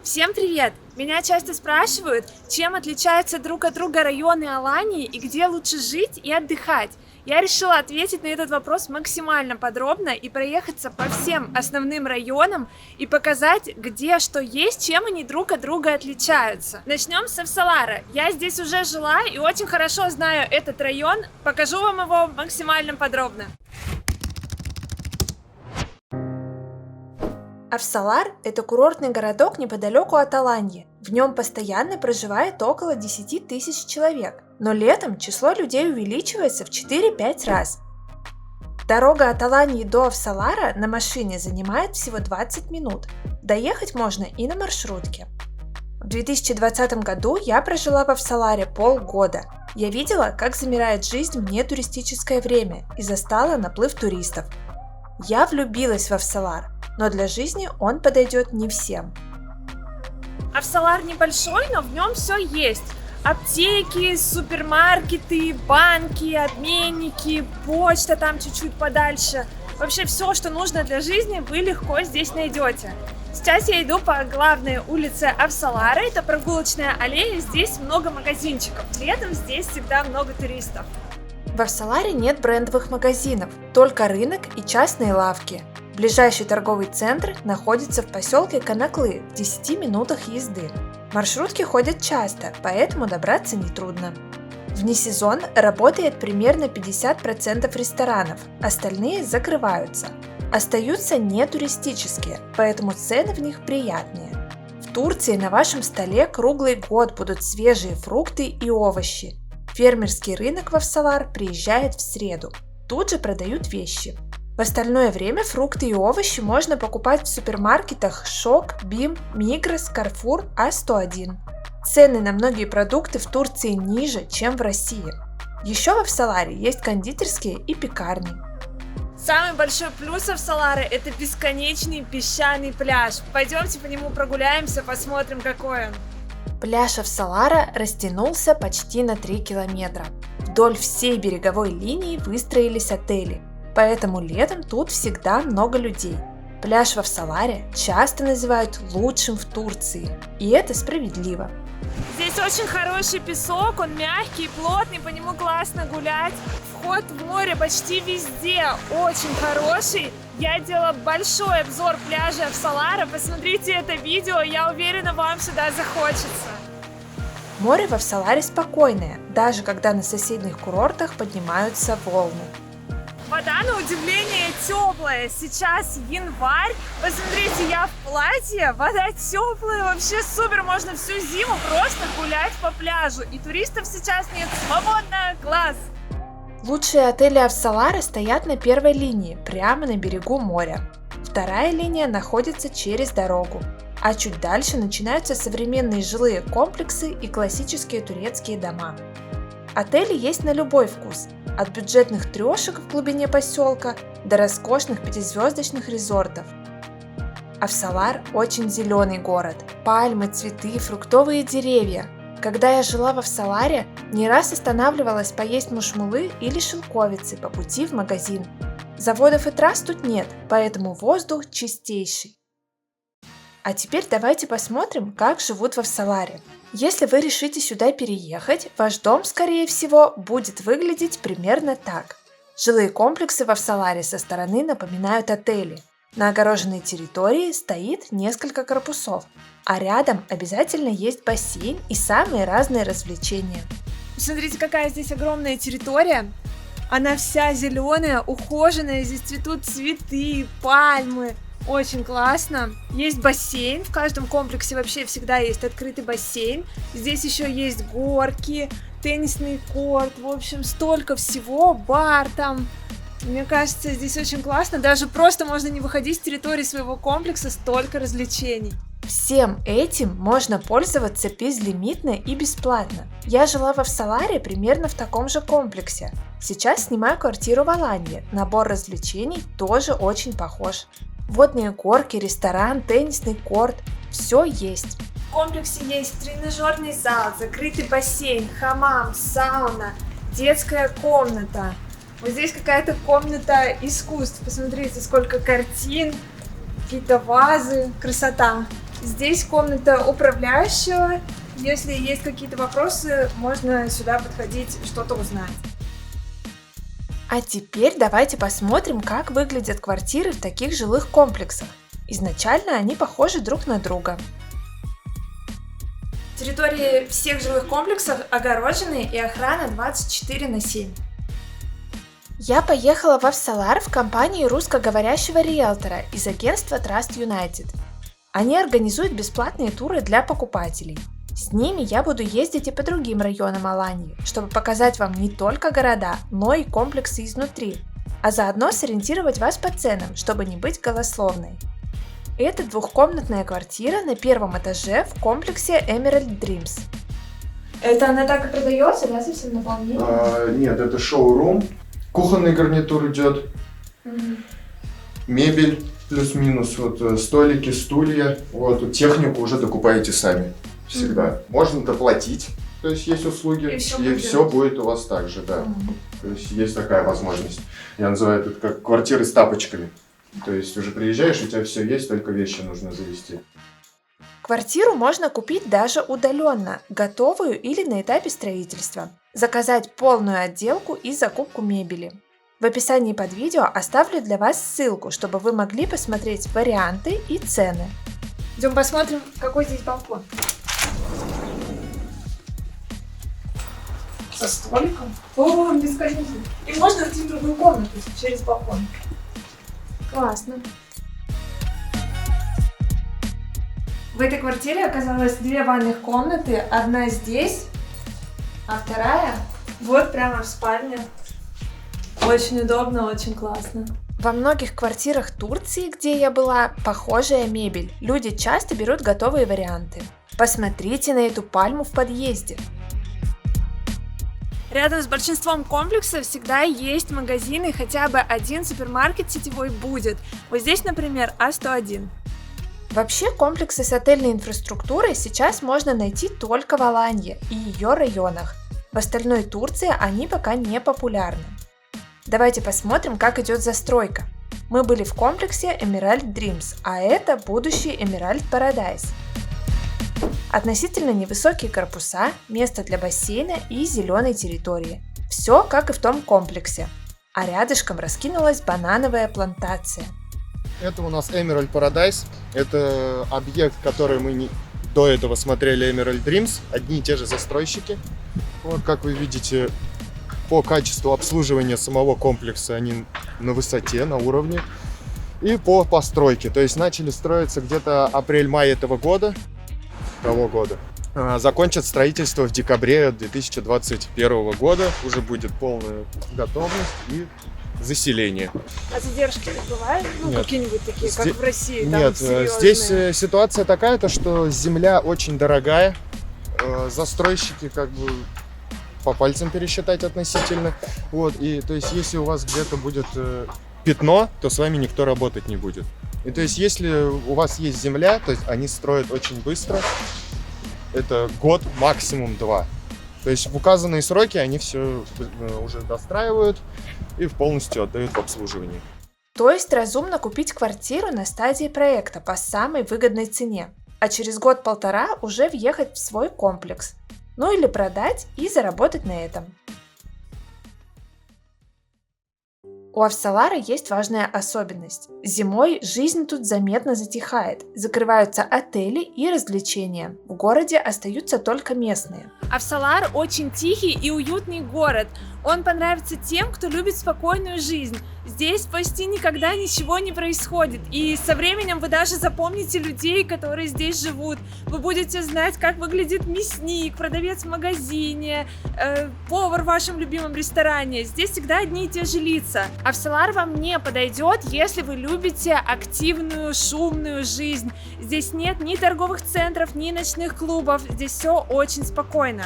Всем привет! Меня часто спрашивают, чем отличаются друг от друга районы Алании и где лучше жить и отдыхать. Я решила ответить на этот вопрос максимально подробно и проехаться по всем основным районам и показать, где что есть, чем они друг от друга отличаются. Начнем с Авсалара. Я здесь уже жила и очень хорошо знаю этот район. Покажу вам его максимально подробно. Авсалар – это курортный городок неподалеку от Аланьи. В нем постоянно проживает около 10 тысяч человек, но летом число людей увеличивается в 4-5 раз. Дорога от Аланьи до Авсалара на машине занимает всего 20 минут. Доехать можно и на маршрутке. В 2020 году я прожила в Авсаларе полгода. Я видела, как замирает жизнь в нетуристическое время и застала наплыв туристов. Я влюбилась в Авсалар, но для жизни он подойдет не всем. Авсалар небольшой, но в нем все есть. Аптеки, супермаркеты, банки, обменники, почта там чуть-чуть подальше. Вообще все, что нужно для жизни, вы легко здесь найдете. Сейчас я иду по главной улице Авсалара, это прогулочная аллея, здесь много магазинчиков. Летом здесь всегда много туристов. В Авсаларе нет брендовых магазинов, только рынок и частные лавки. Ближайший торговый центр находится в поселке Конаклы в 10 минутах езды. Маршрутки ходят часто, поэтому добраться нетрудно. Вне сезон работает примерно 50% ресторанов, остальные закрываются. Остаются нетуристические, поэтому цены в них приятнее. В Турции на вашем столе круглый год будут свежие фрукты и овощи. Фермерский рынок в Авсалар приезжает в среду. Тут же продают вещи. В остальное время фрукты и овощи можно покупать в супермаркетах Шок, Бим, Мигрос, Карфур, А101. Цены на многие продукты в Турции ниже, чем в России. Еще в Авсаларе есть кондитерские и пекарни. Самый большой плюс Авсалара – это бесконечный песчаный пляж. Пойдемте по нему прогуляемся, посмотрим, какой он. Пляж Авсалара растянулся почти на 3 километра. Вдоль всей береговой линии выстроились отели, поэтому летом тут всегда много людей. Пляж в Авсаларе часто называют лучшим в Турции, и это справедливо. Здесь очень хороший песок, он мягкий, плотный, по нему классно гулять. Вход в море почти везде очень хороший. Я делала большой обзор пляжа Авсалара, посмотрите это видео, я уверена, вам сюда захочется. Море в Авсаларе спокойное, даже когда на соседних курортах поднимаются волны. Вода, на удивление, теплая. Сейчас январь. Посмотрите, я в платье. Вода теплая, вообще супер. Можно всю зиму просто гулять по пляжу. И туристов сейчас нет. Свободно, класс! Лучшие отели Авсалара стоят на первой линии, прямо на берегу моря. Вторая линия находится через дорогу. А чуть дальше начинаются современные жилые комплексы и классические турецкие дома. Отели есть на любой вкус, от бюджетных трешек в глубине поселка до роскошных 5-звездочных резортов. Авсалар очень зеленый город. Пальмы, цветы, фруктовые деревья. Когда я жила в Авсаларе, не раз останавливалась поесть мушмулы или шелковицы по пути в магазин. Заводов и трасс тут нет, поэтому воздух чистейший. А теперь давайте посмотрим, как живут в Авсаларе. Если вы решите сюда переехать, ваш дом, скорее всего, будет выглядеть примерно так. Жилые комплексы в Авсаларе со стороны напоминают отели. На огороженной территории стоит несколько корпусов, а рядом обязательно есть бассейн и самые разные развлечения. Смотрите, какая здесь огромная территория. Она вся зеленая, ухоженная, здесь цветут цветы, пальмы. Очень классно. Есть бассейн, в каждом комплексе вообще всегда есть открытый бассейн. Здесь еще есть горки, теннисный корт, в общем, столько всего, бар там. Мне кажется, здесь очень классно, даже просто можно не выходить с территории своего комплекса, столько развлечений. Всем этим можно пользоваться безлимитно и бесплатно. Я жила в Авсаларе примерно в таком же комплексе. Сейчас снимаю квартиру в Аланье, набор развлечений тоже очень похож. Водные горки, ресторан, теннисный корт – все есть. В комплексе есть тренажерный зал, закрытый бассейн, хамам, сауна, детская комната. Вот здесь какая-то комната искусств. Посмотрите, сколько картин, какие-то вазы. Красота. Здесь комната управляющего. Если есть какие-то вопросы, можно сюда подходить, что-то узнать. А теперь давайте посмотрим, как выглядят квартиры в таких жилых комплексах. Изначально они похожи друг на друга. Территории всех жилых комплексов огорожены и охрана 24/7. Я поехала в Авсалар в компании русскоговорящего риэлтора из агентства Trust United. Они организуют бесплатные туры для покупателей. С ними я буду ездить и по другим районам Аланьи, чтобы показать вам не только города, но и комплексы изнутри, а заодно сориентировать вас по ценам, чтобы не быть голословной. Это двухкомнатная квартира на первом этаже в комплексе Emerald Dreams. Это она так и продается, да, совсем наполнение? Нет, это шоу-рум. Кухонный гарнитур идет. Мебель плюс-минус, вот столики, стулья. Вот технику уже докупаете сами. Всегда. Можно доплатить, то есть есть услуги, и все будет у вас так же, да. То есть есть такая возможность. Я называю это как квартиры с тапочками. То есть уже приезжаешь, у тебя все есть, только вещи нужно завести. Квартиру можно купить даже удаленно, готовую или на этапе строительства. Заказать полную отделку и закупку мебели. В описании под видео оставлю для вас ссылку, чтобы вы могли посмотреть варианты и цены. Идем посмотрим, какой здесь балкон. Со столиком. О, бесконечно. И можно идти в другую комнату через балкон. Классно. В этой квартире оказалось 2 ванных комнаты. Одна здесь, а вторая вот прямо в спальне. Очень удобно, очень классно. Во многих квартирах Турции, где я была, похожая мебель. Люди часто берут готовые варианты. Посмотрите на эту пальму в подъезде. Рядом с большинством комплексов всегда есть магазины, хотя бы один супермаркет сетевой будет. Вот здесь, например, А101. Вообще комплексы с отельной инфраструктурой сейчас можно найти только в Аланье и ее районах. В остальной Турции они пока не популярны. Давайте посмотрим, как идет застройка. Мы были в комплексе Emerald Dreams, а это будущий Emerald Paradise. Относительно невысокие корпуса, место для бассейна и зеленой территории. Все как и в том комплексе. А рядышком раскинулась банановая плантация. Это у нас Emerald Paradise. Это объект, который мы до этого смотрели, Emerald Dreams. Одни и те же застройщики. Вот как вы видите, по качеству обслуживания самого комплекса они на высоте, на уровне. И по постройке. То есть начали строиться где-то апрель-май этого года. Закончат строительство в декабре 2021 года. Уже будет полная готовность и заселение. А задержки бывают? Ну, какие-нибудь такие, как в России? Нет, здесь ситуация такая, то, что земля очень дорогая. Застройщики как бы по пальцам пересчитать относительно. Вот, и то есть если у вас где-то будет пятно, то с вами никто работать не будет. И то есть если у вас есть земля, то есть они строят очень быстро. Это год, максимум 2. То есть в указанные сроки они все уже достраивают и полностью отдают в обслуживание. То есть разумно купить квартиру на стадии проекта по самой выгодной цене, а через год-полтора уже въехать в свой комплекс. Ну или продать и заработать на этом. У Авсалара есть важная особенность. Зимой жизнь тут заметно затихает, закрываются отели и развлечения. В городе остаются только местные. Авсалар очень тихий и уютный город. Он понравится тем, кто любит спокойную жизнь. Здесь почти никогда ничего не происходит. И со временем вы даже запомните людей, которые здесь живут. Вы будете знать, как выглядит мясник, продавец в магазине, повар в вашем любимом ресторане. Здесь всегда одни и те же лица. Авсалар вам не подойдет, если вы любите активную, шумную жизнь. Здесь нет ни торговых центров, ни ночных клубов. Здесь все очень спокойно.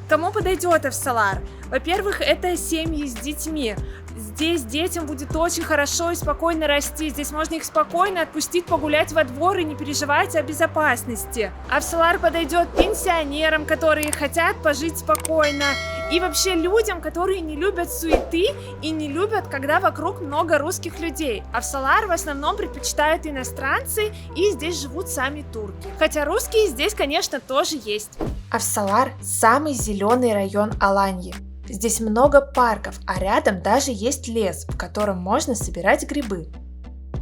Кому подойдет Авсалар? Во-первых, это семьи с детьми. Здесь детям будет очень хорошо и спокойно расти. Здесь можно их спокойно отпустить погулять во двор и не переживать о безопасности. Авсалар подойдет пенсионерам, которые хотят пожить спокойно, и вообще людям, которые не любят суеты и не любят, когда вокруг много русских людей. А в Салар в основном предпочитают иностранцы, и здесь живут сами турки. Хотя русские здесь, конечно, тоже есть. А в Салар самый зеленый район Аланьи. Здесь много парков, а рядом даже есть лес, в котором можно собирать грибы.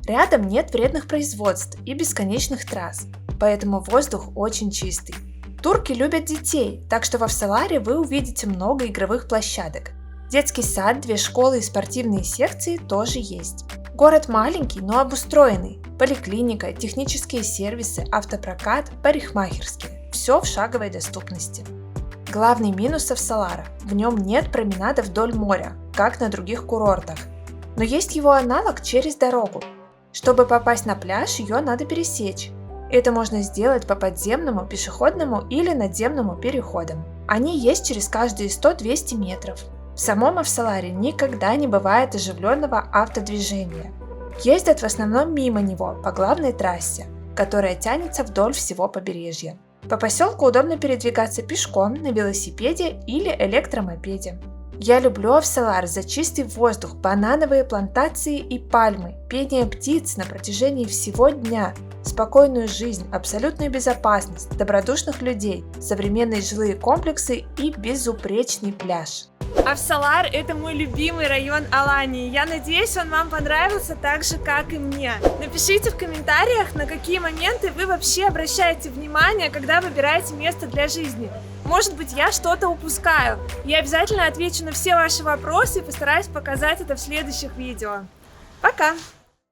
Рядом нет вредных производств и бесконечных трасс, поэтому воздух очень чистый. Турки любят детей, так что во Саларе вы увидите много игровых площадок. Детский сад, 2 школы и спортивные секции тоже есть. Город маленький, но обустроенный. Поликлиника, технические сервисы, автопрокат, парикмахерские. Все в шаговой доступности. Главный минус Салара – в нем нет променада вдоль моря, как на других курортах. Но есть его аналог через дорогу. Чтобы попасть на пляж, ее надо пересечь. Это можно сделать по подземному, пешеходному или надземному переходам. Они есть через каждые 100-200 метров. В самом Авсаларе никогда не бывает оживленного автодвижения. Ездят в основном мимо него по главной трассе, которая тянется вдоль всего побережья. По поселку удобно передвигаться пешком, на велосипеде или электромопеде. Я люблю Авсалар за чистый воздух, банановые плантации и пальмы, пение птиц на протяжении всего дня, спокойную жизнь, абсолютную безопасность, добродушных людей, современные жилые комплексы и безупречный пляж. Авсалар – это мой любимый район Аланьи. Я надеюсь, он вам понравился так же, как и мне. Напишите в комментариях, на какие моменты вы вообще обращаете внимание, когда выбираете место для жизни. Может быть, я что-то упускаю. Я обязательно отвечу на все ваши вопросы и постараюсь показать это в следующих видео. Пока!